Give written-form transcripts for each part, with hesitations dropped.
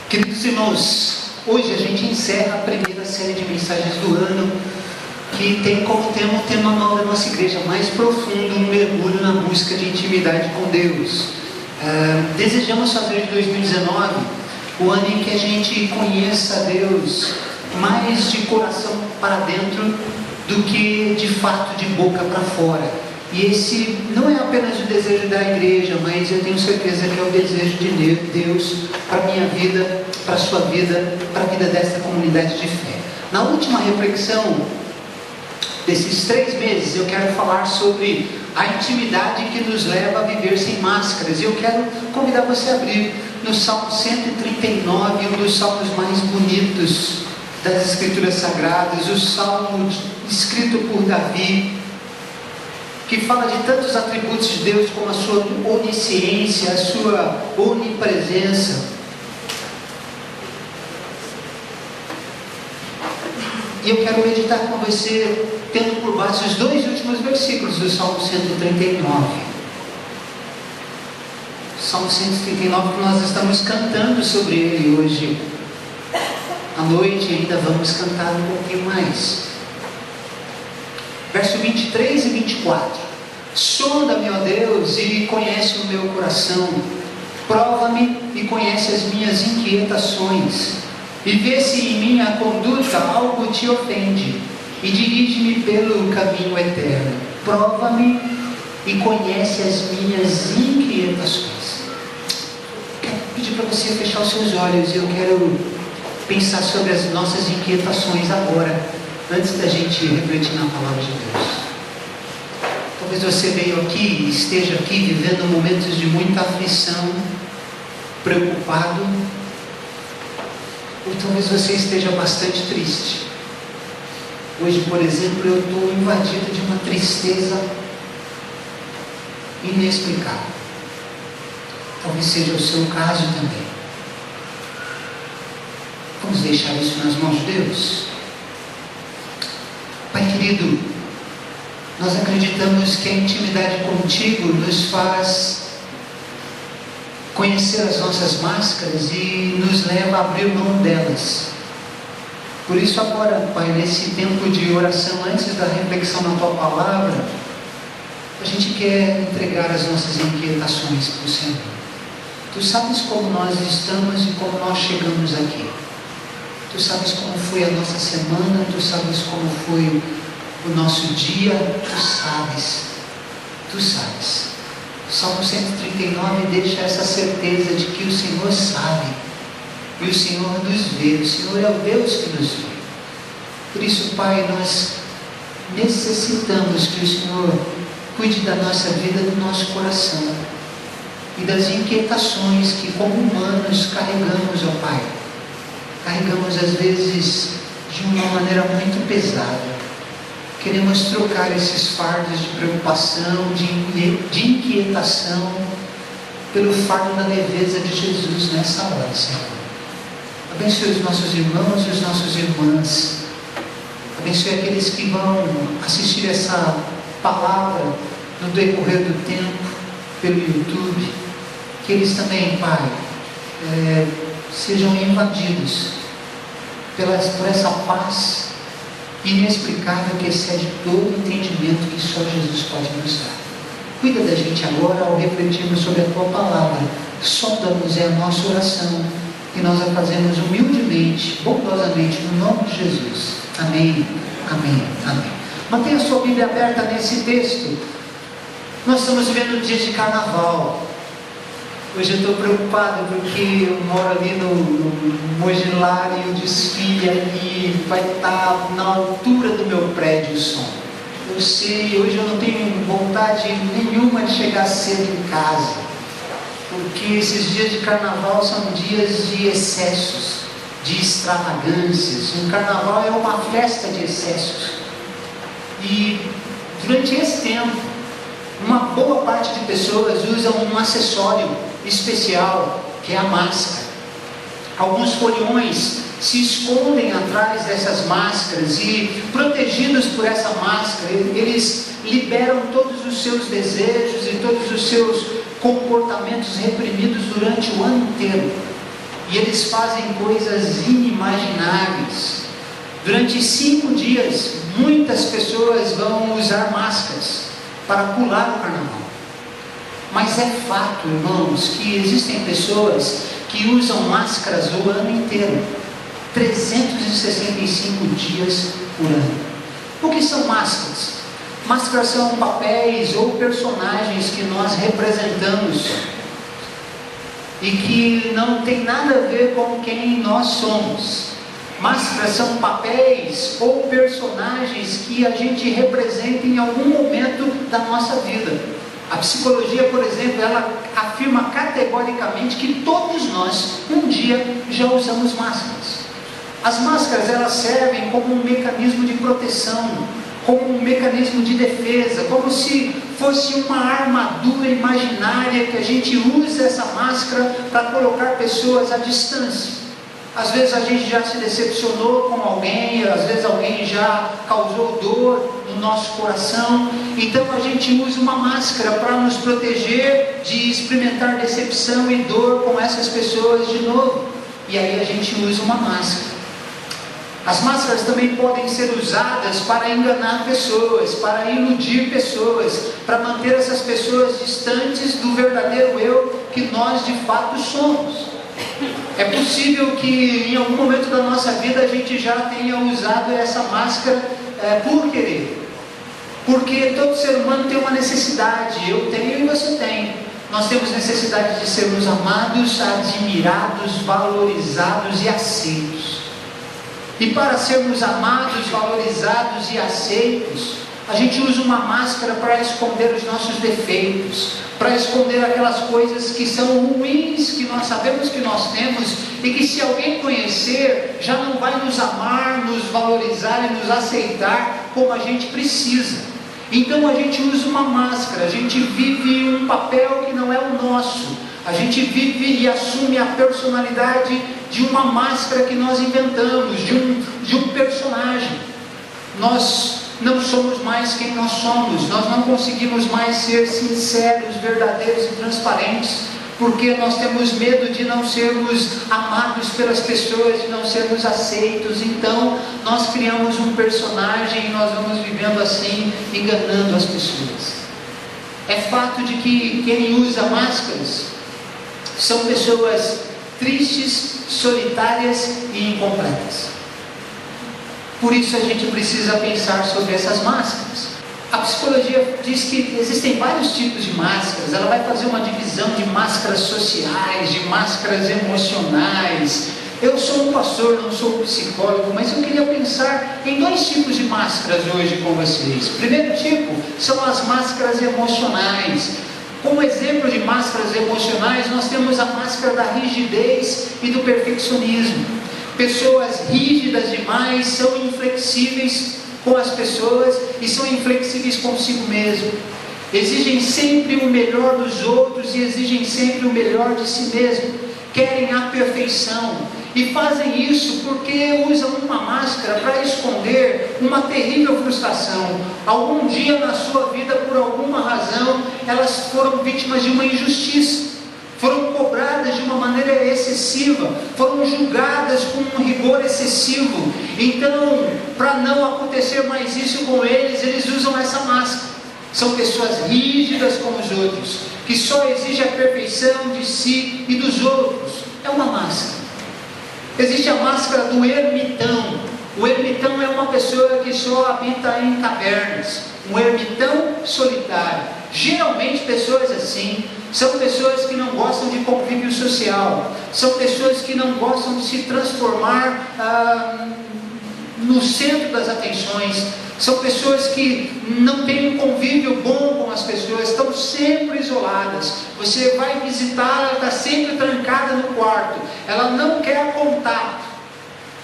Queridos irmãos, hoje a gente encerra a primeira série de mensagens do ano, que tem como tema o tema anual da nossa igreja, mais profundo, um mergulho na busca de intimidade com Deus. Desejamos fazer de 2019 o ano em que a gente conheça a Deus mais de coração para dentro do que de fato de boca para fora. E esse não é apenas o desejo da igreja, mas eu tenho certeza que é o desejo de Deus para a minha vida, para a sua vida, para a vida desta comunidade de fé. Na última reflexão desses 3 meses, eu quero falar sobre a intimidade que nos leva a viver sem máscaras. Eu quero convidar você a abrir no Salmo 139, um dos salmos mais bonitos das Escrituras Sagradas, o salmo escrito por Davi, que fala de tantos atributos de Deus, como a sua onisciência, a sua onipresença. E eu quero meditar com você, tendo por base os 2 últimos versículos do Salmo 139. Salmo 139, que nós estamos cantando sobre ele hoje. À noite ainda vamos cantar um pouquinho mais. Verso 23 e 24. Sonda-me, ó Deus, e conhece o meu coração. Prova-me e conhece as minhas inquietações. E vê se em minha conduta algo te ofende. E dirige-me pelo caminho eterno. Prova-me e conhece as minhas inquietações. Eu quero pedir para você fechar os seus olhos. Eu quero pensar sobre as nossas inquietações agora, antes da gente refletir na palavra de Deus. Talvez você veio aqui, esteja aqui vivendo momentos de muita aflição, preocupado, ou talvez você esteja bastante triste. Hoje, por exemplo, eu estou invadido de uma tristeza inexplicável. Talvez seja o seu caso também. Vamos deixar isso nas mãos de Deus? Pai querido, nós acreditamos que a intimidade contigo nos faz conhecer as nossas máscaras e nos leva a abrir mão delas. Por isso agora, Pai, nesse tempo de oração, antes da reflexão na Tua Palavra, a gente quer entregar as nossas inquietações para o Senhor. Tu sabes como nós estamos e como nós chegamos aqui. Tu sabes como foi a nossa semana, Tu sabes como foi o nosso dia, Tu sabes. O Salmo 139 deixa essa certeza de que o Senhor sabe, e o Senhor nos vê, o Senhor é o Deus que nos vê. Por isso, Pai, nós necessitamos que o Senhor cuide da nossa vida, do nosso coração, e das inquietações que como humanos carregamos, ó Pai. Carregamos às vezes de uma maneira muito pesada. Queremos trocar esses fardos de preocupação, de inquietação, pelo fardo da leveza de Jesus nessa hora, Senhor. Abençoe os nossos irmãos e as nossas irmãs. Abençoe aqueles que vão assistir essa palavra no decorrer do tempo, pelo YouTube. Que eles também, Pai, sejam invadidos por essa paz inexplicável que excede todo entendimento que só Jesus pode nos dar. Cuida da gente agora ao refletirmos sobre a Tua Palavra. Sonda-nos, é a nossa oração, e nós a fazemos humildemente, bondosamente, no nome de Jesus. Amém, amém, amém. Mantenha a sua Bíblia aberta nesse texto. Nós estamos vivendo dias de carnaval. Hoje eu estou preocupado porque eu moro ali no Mogilar e o desfile ali vai estar na altura do meu prédio o som. Eu sei, hoje eu não tenho vontade nenhuma de chegar cedo em casa, porque esses dias de carnaval são dias de excessos, de extravagâncias. Um carnaval é uma festa de excessos. E durante esse tempo, uma boa parte de pessoas usam um acessório especial, que é a máscara. Alguns foliões se escondem atrás dessas máscaras e, protegidos por essa máscara, eles liberam todos os seus desejos e todos os seus comportamentos reprimidos durante o ano inteiro. e eles fazem coisas inimagináveis. Durante 5 dias, muitas pessoas vão usar máscaras para pular o carnaval. Mas é fato, irmãos, que existem pessoas que usam máscaras o ano inteiro, 365 dias por ano. O que são máscaras? Máscaras são papéis ou personagens que nós representamos e que não tem nada a ver com quem nós somos. Máscaras são papéis ou personagens que a gente representa em algum momento da nossa vida. A psicologia, por exemplo, ela afirma categoricamente que todos nós, um dia, já usamos máscaras. As máscaras, elas servem como um mecanismo de proteção, como um mecanismo de defesa, como se fosse uma armadura imaginária que a gente usa essa máscara para colocar pessoas à distância. Às vezes a gente já se decepcionou com alguém, às vezes alguém já causou dor no nosso coração, então a gente usa uma máscara para nos proteger de experimentar decepção e dor com essas pessoas de novo, e aí a gente usa uma máscara. As máscaras também podem ser usadas para enganar pessoas, para iludir pessoas, para manter essas pessoas distantes do verdadeiro eu que nós de fato somos. É possível que em algum momento da nossa vida a gente já tenha usado essa máscara por querer. Porque todo ser humano tem uma necessidade, eu tenho e você tem. Nós temos necessidade de sermos amados, admirados, valorizados e aceitos. E para sermos amados, valorizados e aceitos, a gente usa uma máscara para esconder os nossos defeitos, para esconder aquelas coisas que são ruins, que nós sabemos que nós temos, e que se alguém conhecer, já não vai nos amar, nos valorizar e nos aceitar como a gente precisa. Então a gente usa uma máscara, a gente vive um papel que não é o nosso, a gente vive e assume a personalidade de uma máscara que nós inventamos, de um personagem. Nós não somos mais quem nós somos, nós não conseguimos mais ser sinceros, verdadeiros e transparentes, porque nós temos medo de não sermos amados pelas pessoas, de não sermos aceitos. Então nós criamos um personagem e nós vamos vivendo assim, enganando as pessoas. É fato de que quem usa máscaras são pessoas tristes, solitárias e incompletas. Por isso a gente precisa pensar sobre essas máscaras. A psicologia diz que existem vários tipos de máscaras. Ela vai fazer uma divisão de máscaras sociais, de máscaras emocionais. Eu sou um pastor, não sou um psicólogo, mas eu queria pensar em 2 tipos de máscaras hoje com vocês. O primeiro tipo são as máscaras emocionais. Como exemplo de máscaras emocionais, nós temos a máscara da rigidez e do perfeccionismo. Pessoas rígidas demais são inflexíveis com as pessoas e são inflexíveis consigo mesmo. Exigem sempre o melhor dos outros e exigem sempre o melhor de si mesmo. Querem a perfeição e fazem isso porque usam uma máscara para esconder uma terrível frustração. Algum dia na sua vida, por alguma razão, elas foram vítimas de uma injustiça. Foram cobradas de uma maneira excessiva, foram julgadas com um rigor excessivo. Então, para não acontecer mais isso com eles, eles usam essa máscara. São pessoas rígidas com os outros, que só exigem a perfeição de si e dos outros. É uma máscara. Existe a máscara do ermitão. O ermitão é uma pessoa que só habita em cavernas, um ermitão solitário. Geralmente pessoas assim são pessoas que não gostam de convívio social, são pessoas que não gostam de se transformar no centro das atenções, são pessoas que não têm um convívio bom com as pessoas, estão sempre isoladas. Você vai visitá-la, ela está sempre trancada no quarto, ela não quer contato.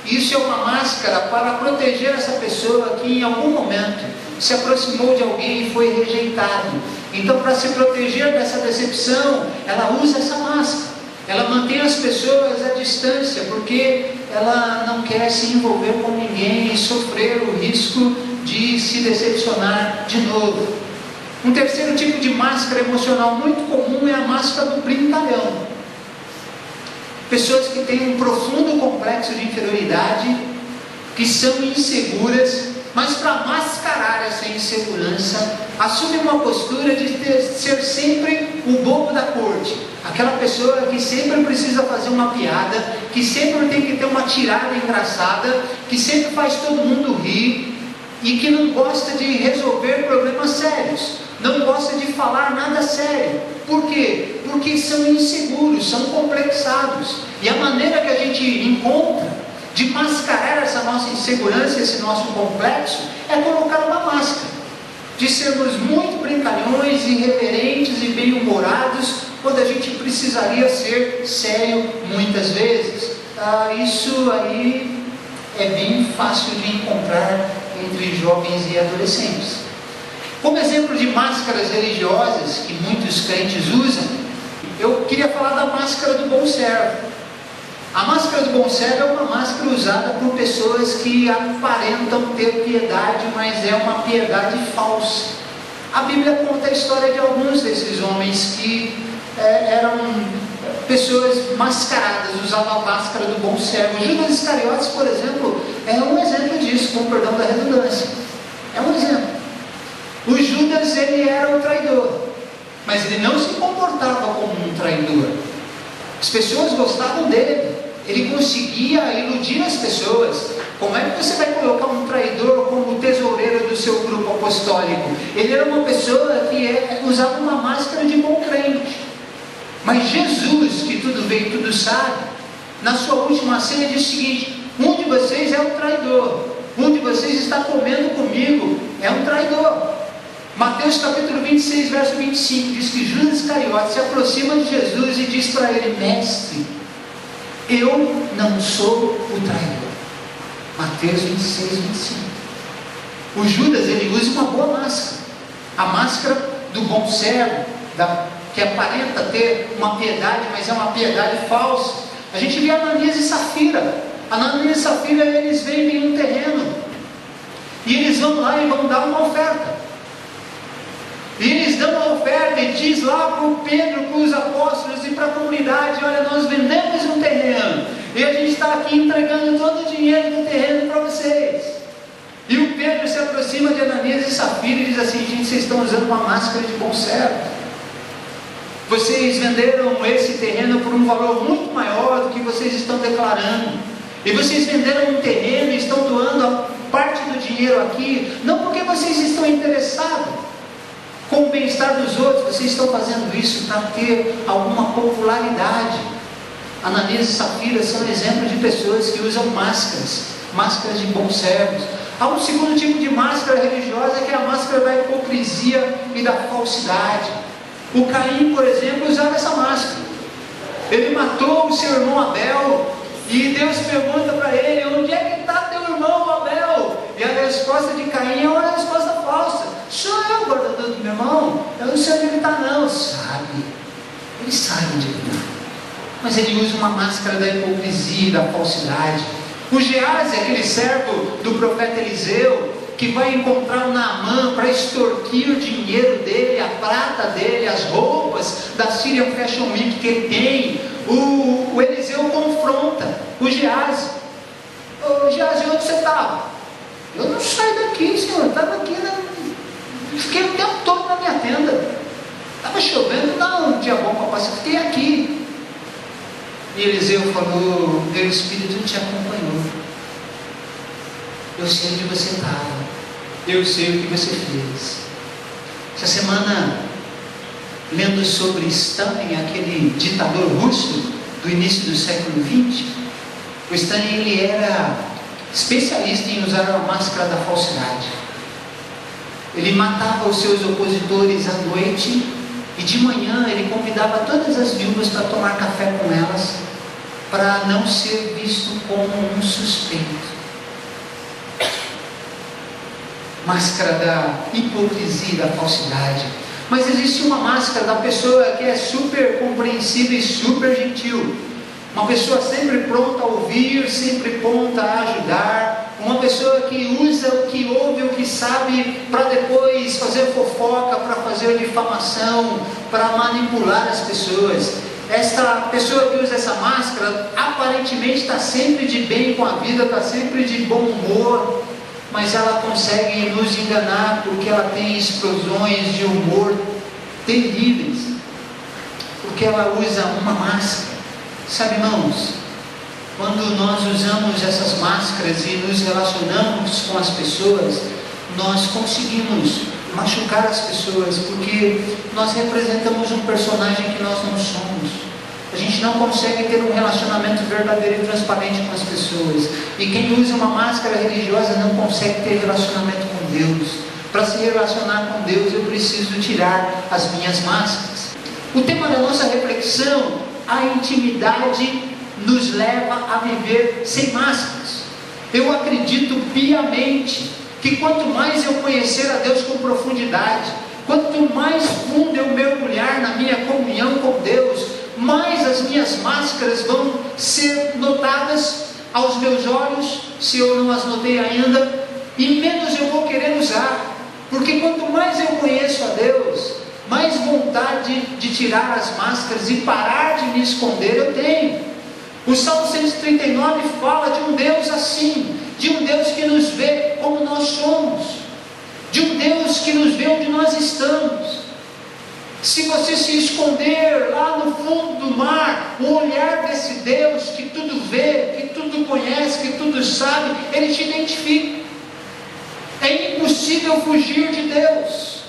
Isso é uma máscara para proteger essa pessoa que em algum momento se aproximou de alguém e foi rejeitado. Então, para se proteger dessa decepção, ela usa essa máscara. Ela mantém as pessoas à distância, porque ela não quer se envolver com ninguém e sofrer o risco de se decepcionar de novo. Um terceiro tipo de máscara emocional muito comum é a máscara do brincalhão. pessoas que têm um profundo complexo de inferioridade, que são inseguras, mas para mascarar essa insegurança, assumem uma postura de ser sempre o bobo da corte, aquela pessoa que sempre precisa fazer uma piada, que sempre tem que ter uma tirada engraçada, que sempre faz todo mundo rir, e que não gosta de resolver problemas sérios, não gosta de falar nada sério. Por quê? Porque são inseguros, são complexados, e a maneira que a gente encontra de mascarar essa nossa insegurança, esse nosso complexo, é colocar uma máscara, de sermos muito brincalhões, irreverentes e bem-humorados, quando a gente precisaria ser sério muitas vezes. Isso aí é bem fácil de encontrar entre jovens e adolescentes. Como exemplo de máscaras religiosas que muitos crentes usam, eu queria falar da máscara do bom servo. A máscara do bom servo é uma máscara usada por pessoas que aparentam ter piedade, mas é uma piedade falsa. A Bíblia conta a história de alguns desses homens que eram pessoas mascaradas, usavam a máscara do bom servo. Judas Iscariotes, por exemplo, é um exemplo disso, com perdão da redundância. É um exemplo. O Judas, ele era o traidor, mas ele não se comportava como um traidor. As pessoas gostavam dele, ele conseguia iludir as pessoas. Como é que você vai colocar um traidor como tesoureiro do seu grupo apostólico? Ele era uma pessoa que usava uma máscara de bom crente. Mas Jesus, que tudo vê e tudo sabe, na sua última ceia diz o seguinte: um de vocês é um traidor, um de vocês está comendo comigo, é um traidor. Mateus capítulo 26, verso 25, diz que Judas Iscariotes se aproxima de Jesus e diz para ele: mestre, eu não sou o traidor. Mateus 26, 25. O Judas, ele usa uma boa máscara, a máscara do bom servo, que aparenta ter uma piedade, mas é uma piedade falsa. A gente vê Ananias e Safira. Ananias e Safira, eles vendem um terreno, e eles vão lá e vão dar uma oferta. E eles dão a oferta e diz lá para o Pedro, para os apóstolos e para a comunidade: olha, nós vendemos um terreno e a gente está aqui entregando todo o dinheiro do terreno para vocês. E o Pedro se aproxima de Ananias e Safira e diz assim: gente, vocês estão usando uma máscara de bom servo. Vocês venderam esse terreno por um valor muito maior do que vocês estão declarando. E vocês venderam um terreno e estão doando a parte do dinheiro aqui, não porque vocês estão interessados com o bem-estar dos outros, vocês estão fazendo isso para ter alguma popularidade. Ananias e Safira são exemplos de pessoas que usam máscaras de bons servos. Há um segundo tipo de máscara religiosa, que é a máscara da hipocrisia e da falsidade. O Caim, por exemplo, usava essa máscara. Ele matou o seu irmão Abel, e Deus pergunta para ele: onde é que está teu irmão Abel? E a resposta de Caim é uma resposta falsa: sou eu, guardador do meu irmão, eu não sei onde ele está não. Ele sabe onde ele está, mas ele usa uma máscara da hipocrisia e da falsidade. O Geazi, aquele servo do profeta Eliseu, que vai encontrar o Naamã para extorquir o dinheiro dele, a prata dele, as roupas da Syrian Fashion Week que ele tem. O Eliseu confronta o Geazi: Geazi, onde você estava? Eu não saí daqui, senhor, estava aqui, fiquei o tempo todo na minha tenda, estava chovendo, não, um dia bom para passar, fiquei aqui. E Eliseu falou: meu espírito te acompanhou, eu sei onde você estava, eu sei o que você fez. Essa semana, lendo sobre Stalin, aquele ditador russo do início do século XX, o Stalin, ele era especialista em usar a máscara da falsidade. Ele matava os seus opositores à noite, e de manhã ele convidava todas as viúvas para tomar café com elas, para não ser visto como um suspeito. Máscara da hipocrisia e da falsidade. Mas existe uma máscara da pessoa que é super compreensiva e super gentil. Uma pessoa sempre pronta a ouvir, sempre pronta a ajudar. Uma pessoa que usa o que ouve, o que sabe, para depois fazer fofoca, para fazer difamação, para manipular as pessoas. esta pessoa que usa essa máscara aparentemente está sempre de bem com a vida, está sempre de bom humor, mas ela consegue nos enganar porque ela tem explosões de humor terríveis, porque ela usa uma máscara. Sabe, irmãos, quando nós usamos essas máscaras e nos relacionamos com as pessoas, nós conseguimos machucar as pessoas, porque nós representamos um personagem que nós não somos. A gente não consegue ter um relacionamento verdadeiro e transparente com as pessoas. E quem usa uma máscara religiosa não consegue ter relacionamento com Deus. Para se relacionar com Deus, eu preciso tirar as minhas máscaras. O tema da nossa reflexão: a intimidade nos leva a viver sem máscaras. Eu acredito piamente que quanto mais eu conhecer a Deus com profundidade, quanto mais fundo eu mergulhar na minha comunhão com Deus, mais as minhas máscaras vão ser notadas aos meus olhos, se eu não as notei ainda, e menos eu vou querer usar, porque quanto mais eu conheço a Deus, mais vontade de tirar as máscaras e parar de me esconder eu tenho. O Salmo 139 fala de um Deus assim, de um Deus que nos vê como nós somos, de um Deus que nos vê onde nós estamos. Se você se esconder lá no fundo do mar, o olhar desse Deus que tudo vê, que tudo conhece, que tudo sabe, Ele te identifica. É impossível fugir de Deus.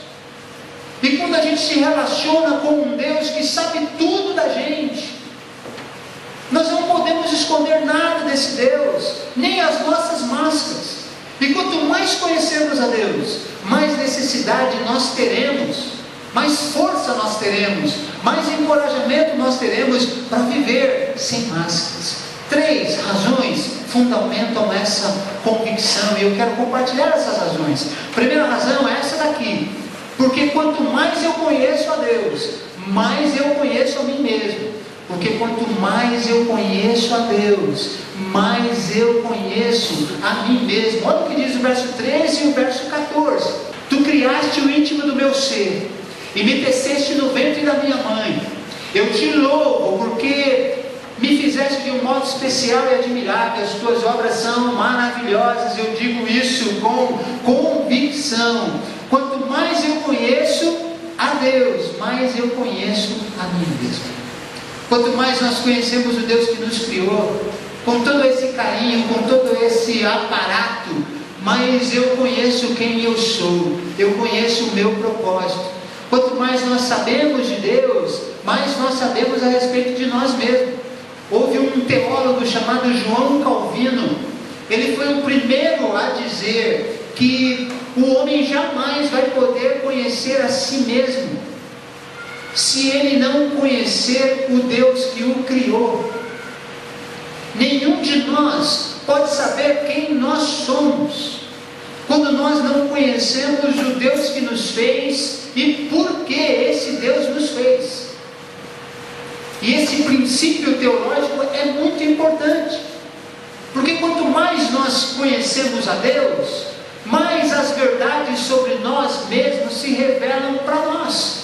E quando a gente se relaciona com um Deus que sabe tudo da gente, nós não podemos esconder nada desse Deus, nem as nossas máscaras. E quanto mais conhecermos a Deus, mais necessidade nós teremos, mais força nós teremos, mais encorajamento nós teremos para viver sem máscaras. 3 razões fundamentam essa convicção, e eu quero compartilhar essas razões. Primeira razão é essa daqui: porque quanto mais eu conheço a Deus, mais eu conheço a mim mesmo. Porque quanto mais eu conheço a Deus, mais eu conheço a mim mesmo. Olha o que diz o verso 13 e o verso 14: Tu criaste o íntimo do meu ser, e me teceste no ventre da minha mãe. Eu te louvo, porque me fizeste de um modo especial e admirável. As tuas obras são maravilhosas. Eu digo isso com convicção. Quanto mais eu conheço a Deus, mais eu conheço a mim mesmo. Quanto mais nós conhecemos o Deus que nos criou, com todo esse carinho, com todo esse aparato, mais eu conheço quem eu sou, eu conheço o meu propósito. Quanto mais nós sabemos de Deus, mais nós sabemos a respeito de nós mesmos. Houve um teólogo chamado João Calvino. Ele foi o primeiro a dizer que o homem jamais vai poder conhecer a si mesmo se ele não conhecer o Deus que o criou. Nenhum de nós pode saber quem nós somos quando nós não conhecemos o Deus que nos fez e por que esse Deus nos fez. E esse princípio teológico é muito importante, porque quanto mais nós conhecemos a Deus, mais as verdades sobre nós mesmos se revelam para nós.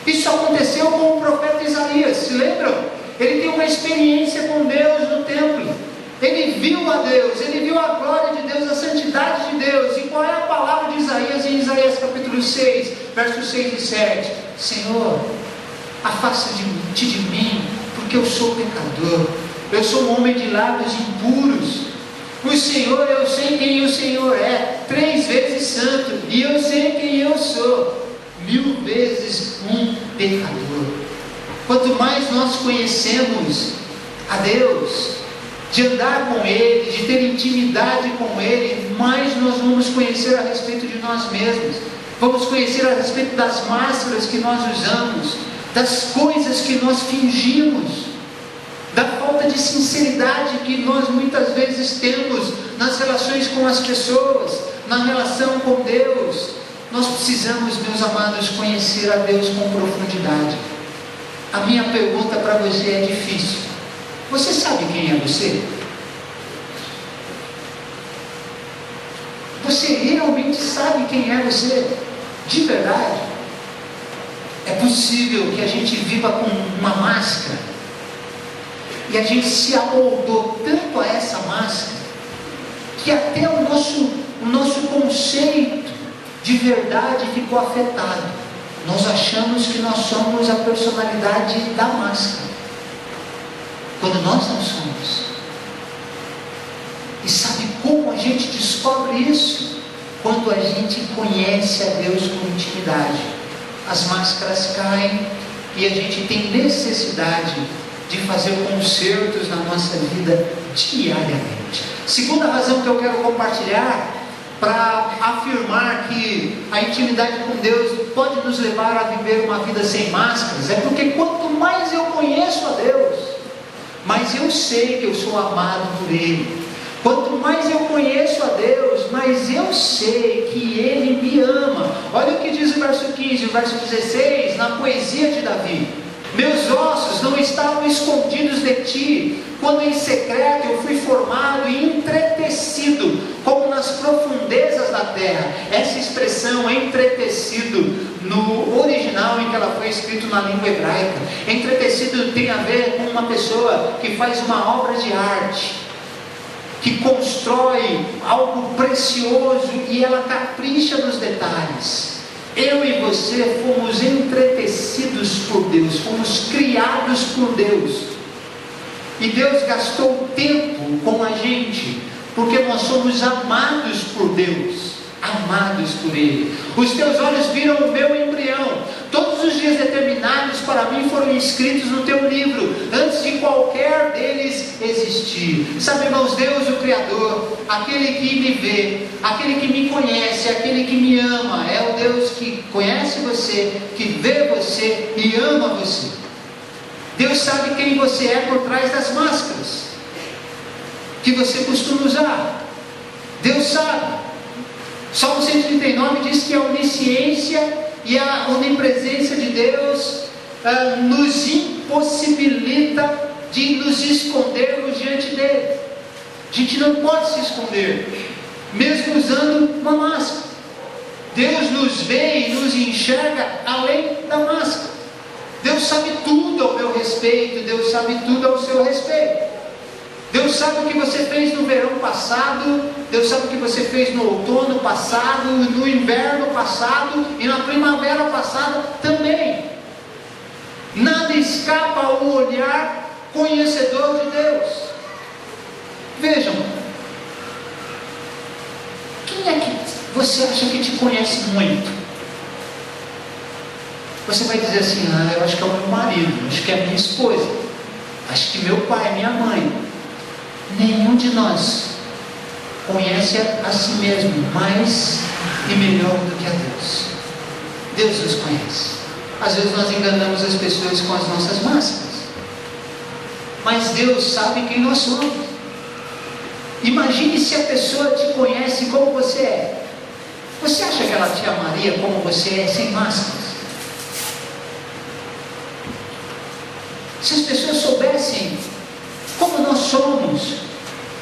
Isso aconteceu com o profeta Isaías, se lembram? Ele tem uma experiência com Deus no templo. Ele viu a Deus, ele viu a glória de Deus, a santidade de Deus. E qual é a palavra de Isaías em Isaías capítulo 6, versos 6 e 7? Senhor, afasta-te de mim, porque eu sou pecador. Eu sou um homem de lábios impuros. O Senhor, eu sei quem o Senhor é, 3 vezes santo, e eu sei quem eu sou, 1000 vezes um pecador. Quanto mais nós conhecemos a Deus, de andar com Ele, de ter intimidade com Ele, mais nós vamos conhecer a respeito de nós mesmos. Vamos conhecer a respeito das máscaras que nós usamos, das coisas que nós fingimos, da falta de sinceridade que nós muitas vezes temos nas relações com as pessoas, na relação com Deus. Nós precisamos, meus amados, conhecer a Deus com profundidade. A minha pergunta para você é difícil. Você sabe quem é você? Você realmente sabe quem é você? De verdade? É possível que a gente viva com uma máscara e a gente se amoldou tanto a essa máscara que até o nosso conceito de verdade ficou afetado. Nós achamos que nós somos a personalidade da máscara, quando nós não somos. E sabe como a gente descobre isso? Quando a gente conhece a Deus com intimidade. As máscaras caem e a gente tem necessidade de fazer concertos na nossa vida diariamente. Segunda razão que eu quero compartilhar para afirmar que a intimidade com Deus pode nos levar a viver uma vida sem máscaras, é porque quanto mais eu conheço a Deus, mais eu sei que eu sou amado por Ele. Quanto mais eu conheço a Deus, mais eu sei que Ele me ama. Olha o que diz o verso 15, o verso 16, na poesia de Davi: meus ossos não estavam escondidos de ti, quando em secreto eu fui formado e entretecido, como nas profundezas da terra. Essa expressão, entretecido, no original em que ela foi escrita na língua hebraica, entretecido tem a ver com uma pessoa que faz uma obra de arte, que constrói algo precioso e ela capricha nos detalhes. Eu e você fomos entretecidos por Deus, fomos criados por Deus, e Deus gastou tempo com a gente, porque nós somos amados por Deus, amados por Ele. Os teus olhos viram o meu embrião, todos os dias determinados para mim foram escritos no teu livro, antes de qualquer deles existir. Sabe, irmãos, Deus o Criador, aquele que me vê, aquele que me conhece, aquele que me ama, é o Deus que conhece você, que vê você e ama você. Deus sabe quem você é por trás das máscaras que você costuma usar. Deus sabe. Salmo 139 diz que a onisciência e a onipresença de Deus nos impossibilita de nos escondermos diante dele. A gente não pode se esconder, mesmo usando uma máscara. Deus nos vê e nos enxerga além da máscara. Deus sabe tudo ao meu respeito, Deus sabe tudo ao seu respeito. Deus sabe o que você fez no verão passado, Deus sabe o que você fez no outono passado, no inverno passado e na primavera passada também. Nada escapa ao olhar conhecedor de Deus. Vejam, quem é que você acha que te conhece muito? Você vai dizer assim: eu acho que é o meu marido, acho que é a minha esposa, acho que meu pai, minha mãe. Nenhum de nós conhece a si mesmo mais e melhor do que a Deus. Deus nos conhece. Às vezes nós enganamos as pessoas com as nossas máscaras, mas Deus sabe quem nós somos. Imagine se a pessoa te conhece como você é. Você acha que ela te amaria como você é, sem máscaras? Se as pessoas soubessem como nós somos,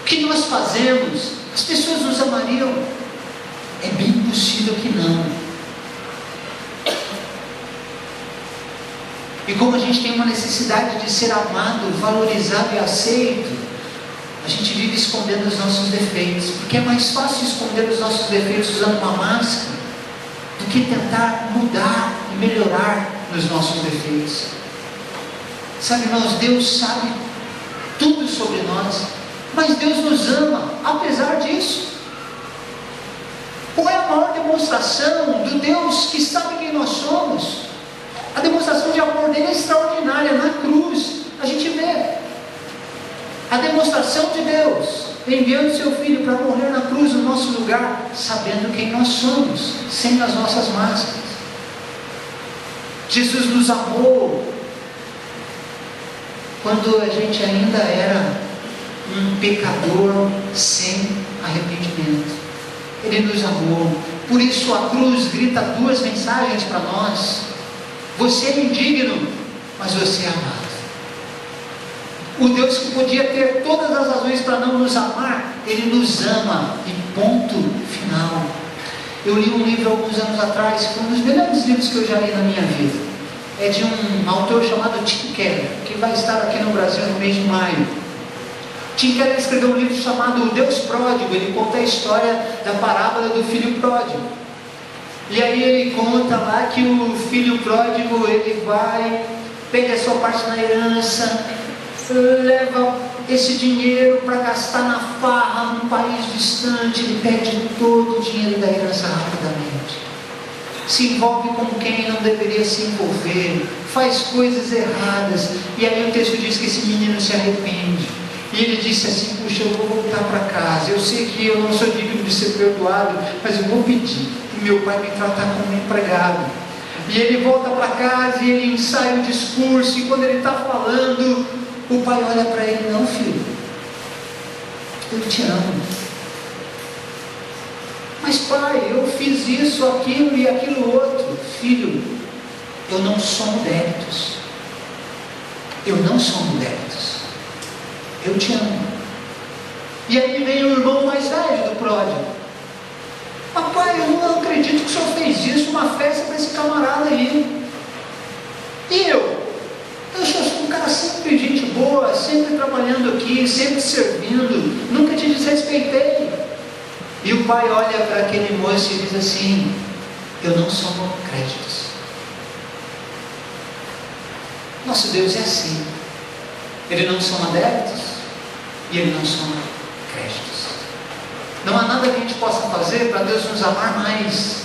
o que nós fazemos, as pessoas nos amariam? É bem possível que não. E como a gente tem uma necessidade de ser amado, valorizado e aceito, a gente vive escondendo os nossos defeitos, porque é mais fácil esconder os nossos defeitos usando uma máscara do que tentar mudar e melhorar nos nossos defeitos. Sabe, irmãos, Deus sabe tudo sobre nós, mas Deus nos ama apesar disso. Qual é a maior demonstração do Deus que sabe quem nós somos? A demonstração de amor dele é extraordinária. Na cruz a gente vê a demonstração de Deus enviando seu Filho para morrer na cruz no nosso lugar, sabendo quem nós somos, sem as nossas máscaras. Jesus nos amou quando a gente ainda era um pecador sem arrependimento. Ele nos amou. Por isso a cruz grita duas mensagens para nós: você é indigno, mas você é amado. O Deus que podia ter todas as razões para não nos amar, Ele nos ama, e ponto final. Eu li um livro alguns anos atrás, foi um dos melhores livros que eu já li na minha vida. é de um autor chamado Tim Keller, que vai estar aqui no Brasil no mês de maio. Tim Keller escreveu um livro chamado O Deus Pródigo. Ele conta a história da parábola do filho pródigo. E aí ele conta lá que o filho pródigo, ele vai, pega a sua parte na herança, leva esse dinheiro para gastar na farra num país distante, ele perde todo o dinheiro da herança rapidamente, se envolve com quem não deveria se envolver, faz coisas erradas, e aí o texto diz que esse menino se arrepende, e ele disse assim: puxa, eu vou voltar para casa, eu sei que eu não sou digno de ser perdoado, mas eu vou pedir para meu pai me tratar como empregado. E ele volta para casa e ele ensaia o discurso, e quando ele está falando, o pai olha para ele: não, filho, eu te amo. Mas pai, eu fiz isso, aquilo e aquilo outro. Filho, eu não somo débitos. Eu não somo débitos. Eu te amo. E aí vem o irmão mais velho do pródigo: papai, eu não acredito que o senhor fez isso, uma festa para esse camarada aí. E eu sou um cara sempre gente boa, sempre trabalhando aqui, sempre servindo, nunca te desrespeitei. E o pai olha para aquele moço e diz assim: eu não somo créditos. Nosso Deus é assim. Ele não soma débitos e Ele não soma créditos. Não há nada que a gente possa fazer para Deus nos amar mais,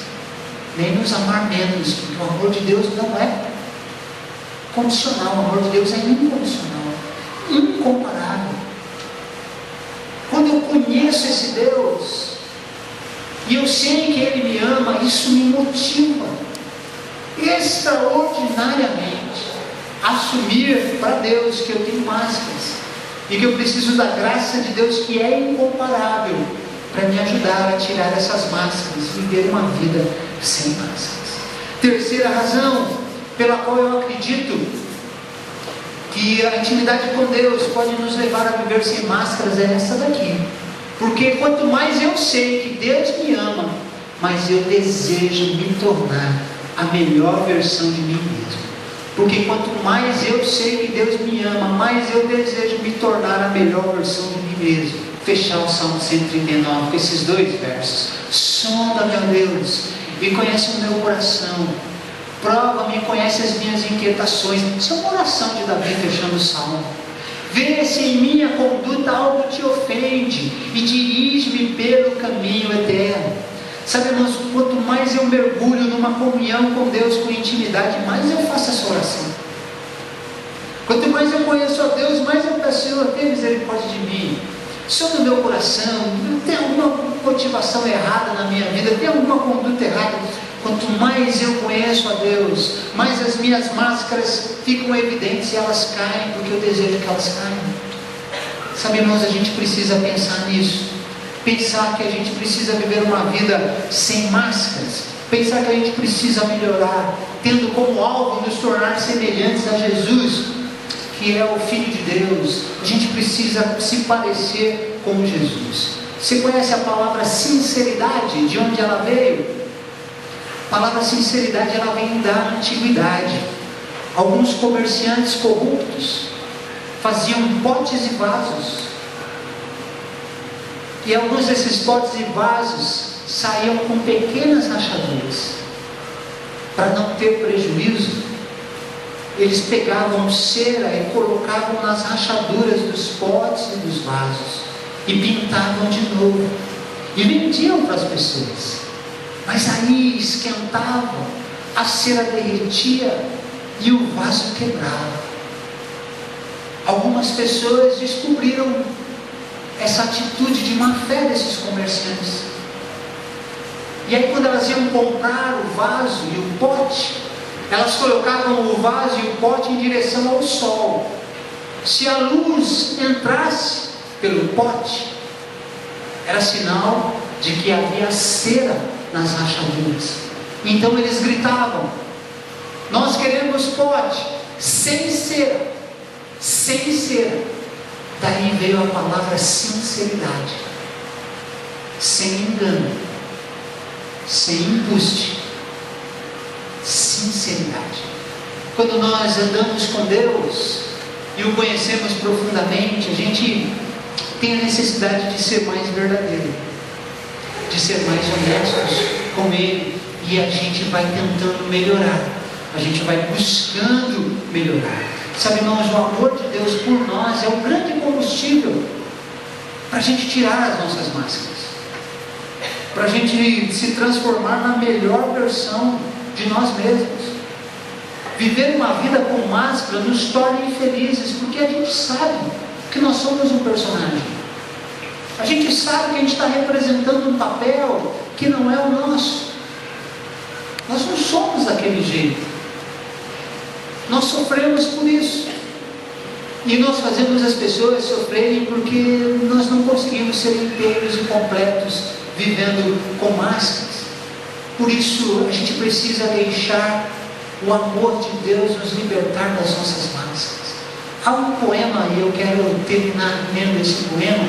nem nos amar menos, porque o amor de Deus não é condicional. O amor de Deus é incondicional, incomparável. Quando eu conheço esse Deus e eu sei que Ele me ama, isso me motiva extraordinariamente a assumir para Deus que eu tenho máscaras e que eu preciso da graça de Deus, que é incomparável, para me ajudar a tirar essas máscaras e viver uma vida sem máscaras. Terceira razão pela qual eu acredito que a intimidade com Deus pode nos levar a viver sem máscaras é essa daqui. Porque quanto mais eu sei que Deus me ama, mais eu desejo me tornar a melhor versão de mim mesmo. Porque quanto mais eu sei que Deus me ama, mais eu desejo me tornar a melhor versão de mim mesmo. Fechar o Salmo 139 com esses dois versos: sonda-me, ó Deus, e conhece o meu coração, prova-me e conhece as minhas inquietações. Isso é uma oração de Davi fechando o Salmo. Vê se em minha conduta algo te ofende e dirige-me pelo caminho eterno. Sabe, irmãos, quanto mais eu mergulho numa comunhão com Deus, com intimidade, mais eu faço essa oração. Quanto mais eu conheço a Deus, mais eu peço: Senhor, tenha misericórdia de mim. Sonda o meu coração, tem alguma motivação errada na minha vida, tem alguma conduta errada. Quanto mais eu conheço a Deus, mais as minhas máscaras ficam evidentes e elas caem, porque eu desejo que elas caiam. Sabe, irmãos, a gente precisa pensar nisso. Pensar que a gente precisa viver uma vida sem máscaras. Pensar que a gente precisa melhorar, tendo como alvo nos tornar semelhantes a Jesus, que é o Filho de Deus. A gente precisa se parecer com Jesus. Você conhece a palavra sinceridade? De onde ela veio? A palavra sinceridade, ela vem da antiguidade. Alguns comerciantes corruptos faziam potes e vasos, e alguns desses potes e vasos saíam com pequenas rachaduras. Para não ter prejuízo, eles pegavam cera e colocavam nas rachaduras dos potes e dos vasos, e pintavam de novo, e vendiam para as pessoas. Mas aí esquentavam, a cera derretia e o vaso quebrava. Algumas pessoas descobriram essa atitude de má fé desses comerciantes. E aí, quando elas iam comprar o vaso e o pote, elas colocavam o vaso e o pote em direção ao sol. Se a luz entrasse pelo pote, era sinal de que havia cera nas rachaduras. Então eles gritavam: nós queremos pote sem cera, sem cera. Daí veio a palavra sinceridade, sem engano, sem embuste, sinceridade. Quando nós andamos com Deus e o conhecemos profundamente, a gente tem a necessidade de ser mais verdadeiro, de ser mais honestos com Ele, e a gente vai tentando melhorar, a gente vai buscando melhorar. Sabe, irmãos, o amor de Deus por nós é o grande combustível para a gente tirar as nossas máscaras, para a gente se transformar na melhor versão de nós mesmos. Viver uma vida com máscara nos torna infelizes, porque a gente sabe que nós somos um personagem. A gente sabe que a gente está representando um papel que não é o nosso. Nós não somos daquele jeito. Nós sofremos por isso. E nós fazemos as pessoas sofrerem porque nós não conseguimos ser inteiros e completos vivendo com máscaras. Por isso a gente precisa deixar o amor de Deus nos libertar das nossas máscaras. Há um poema, e eu quero terminar lendo esse poema.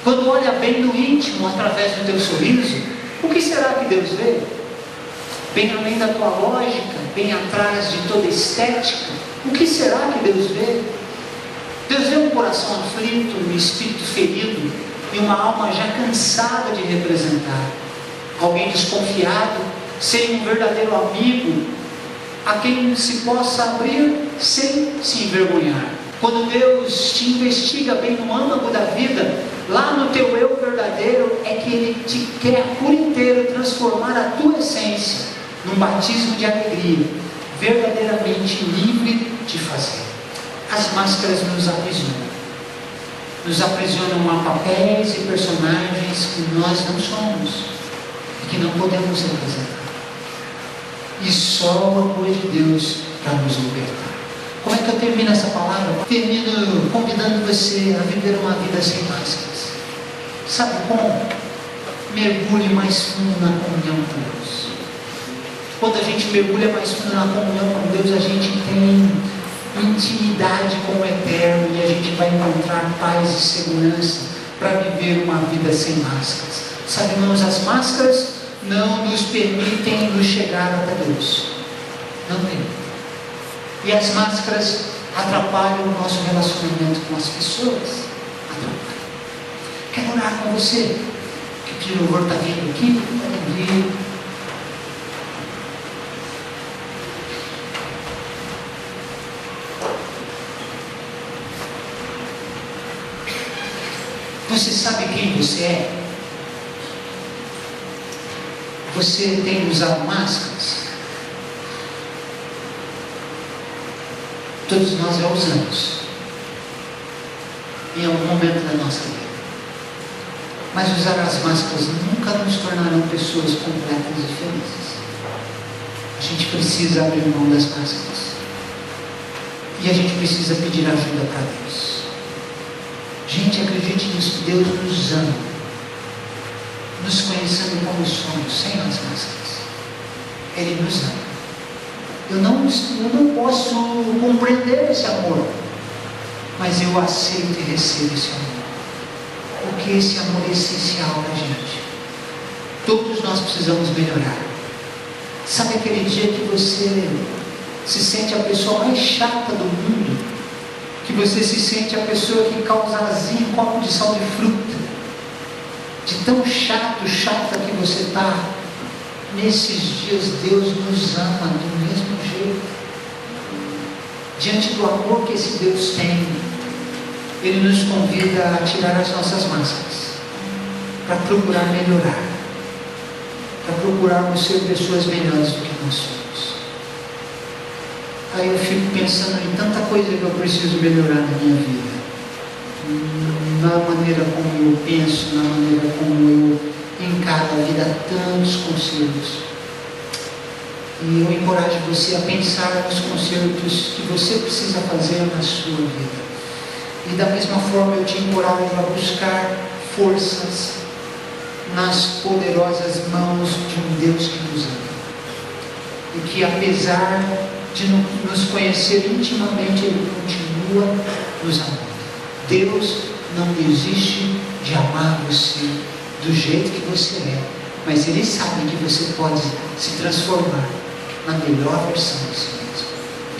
Quando olha bem no íntimo, através do teu sorriso, o que será que Deus vê? Bem além da tua lógica, bem atrás de toda estética, o que será que Deus vê? Deus vê um coração aflito, um espírito ferido e uma alma já cansada de representar. Alguém desconfiado, sem um verdadeiro amigo a quem se possa abrir sem se envergonhar. Quando Deus te investiga bem no âmago da vida, lá no teu eu verdadeiro, é que Ele te quer por inteiro transformar a tua essência num batismo de alegria, verdadeiramente livre de fazer. As máscaras nos aprisionam a papéis e personagens que nós não somos e que não podemos representar. E só o amor de Deus para nos libertar. Como é que eu termino essa palavra? Termino convidando você a viver uma vida sem máscaras. Sabe como? Mergulhe mais fundo na comunhão com Deus. Quando a gente mergulha mais fundo na comunhão com Deus, a gente tem intimidade com o Eterno e a gente vai encontrar paz e segurança para viver uma vida sem máscaras. Sabe, irmãos, as máscaras não nos permitem nos chegar até Deus. Não permitem. E as máscaras atrapalham o nosso relacionamento com as pessoas. Atrapalham. Quero orar com você. Que o louvor está vindo aqui. Pode vir. Você sabe quem você é? Você tem usado máscaras? Todos nós já usamos em algum momento da nossa vida. Mas usar as máscaras nunca nos tornarão pessoas completas e felizes. A gente precisa abrir mão das máscaras. E a gente precisa pedir ajuda para Deus. Gente, acredite nisso, Deus nos ama, nos conhecendo como somos, sem as máscaras. Ele nos ama. Eu não posso compreender esse amor, mas eu aceito e recebo esse amor, porque esse amor é essencial para a gente. Todos nós precisamos melhorar. Sabe aquele dia que você se sente a pessoa mais chata do mundo, que você se sente a pessoa que causa azia em copo de sal de fruta, de tão chata que você está? Nesses dias Deus nos ama do mesmo jeito. Diante do amor que esse Deus tem, Ele nos convida a tirar as nossas máscaras, para procurar melhorar, para procurarmos ser pessoas melhores do que nós somos. Aí eu fico pensando em tanta coisa que eu preciso melhorar na minha vida, na maneira como eu penso, na maneira como eu encaro a vida, tantos conselhos. E eu encorajo você a pensar nos conselhos que você precisa fazer na sua vida. E da mesma forma eu te encorajo a buscar forças nas poderosas mãos de um Deus que nos ama. E que apesar de nos conhecer intimamente, Ele continua nos amando. Deus não desiste de amar você do jeito que você é, mas Ele sabe que você pode se transformar na melhor versão de si mesmo.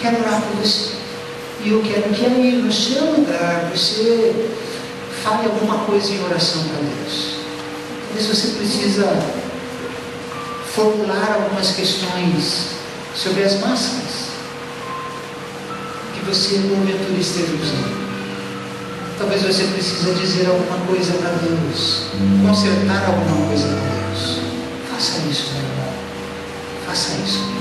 quero orar por você. E eu quero que aí, no seu lugar, você fale alguma coisa em oração para Deus. Talvez você precisa formular algumas questões sobre as máscaras que você porventura esteja usando. Talvez você precise dizer alguma coisa para Deus, consertar alguma coisa para Deus. Faça isso, meu irmão. Faça isso, meu irmão.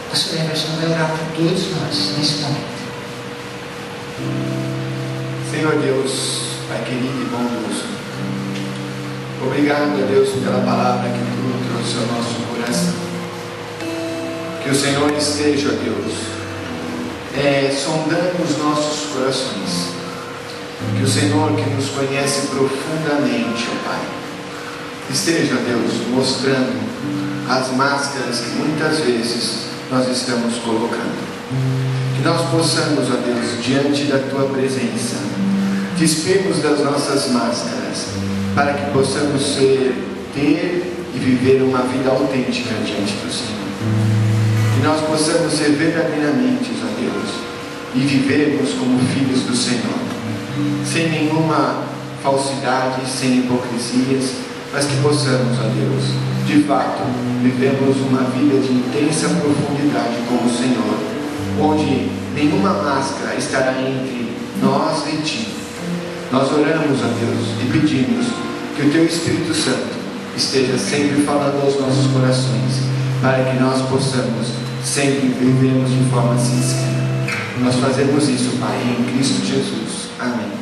O pastor Emerson vai orar por todos nós nesse momento. Senhor Deus, Pai querido e bondoso, obrigado a Deus pela palavra que Tu trouxe ao nosso coração. Que o Senhor esteja, Deus, sondando os nossos corações. Que o Senhor, que nos conhece profundamente, ó Pai, esteja, Deus, mostrando as máscaras que muitas vezes nós estamos colocando. Que nós possamos, ó Deus, diante da Tua presença, despirmos das nossas máscaras, para que possamos ter e viver uma vida autêntica diante do Senhor. Que nós possamos ser verdadeiramente, ó Deus, e vivermos como filhos do Senhor, sem nenhuma falsidade, sem hipocrisias, mas que possamos, ó Deus, de fato, vivermos uma vida de intensa profundidade com o Senhor, onde nenhuma máscara estará entre nós e Ti. Nós oramos, ó Deus, e pedimos que o Teu Espírito Santo esteja sempre falando aos nossos corações, para que nós possamos sempre vivermos de forma sincera. Nós fazemos isso, Pai, em Cristo Jesus. Amém.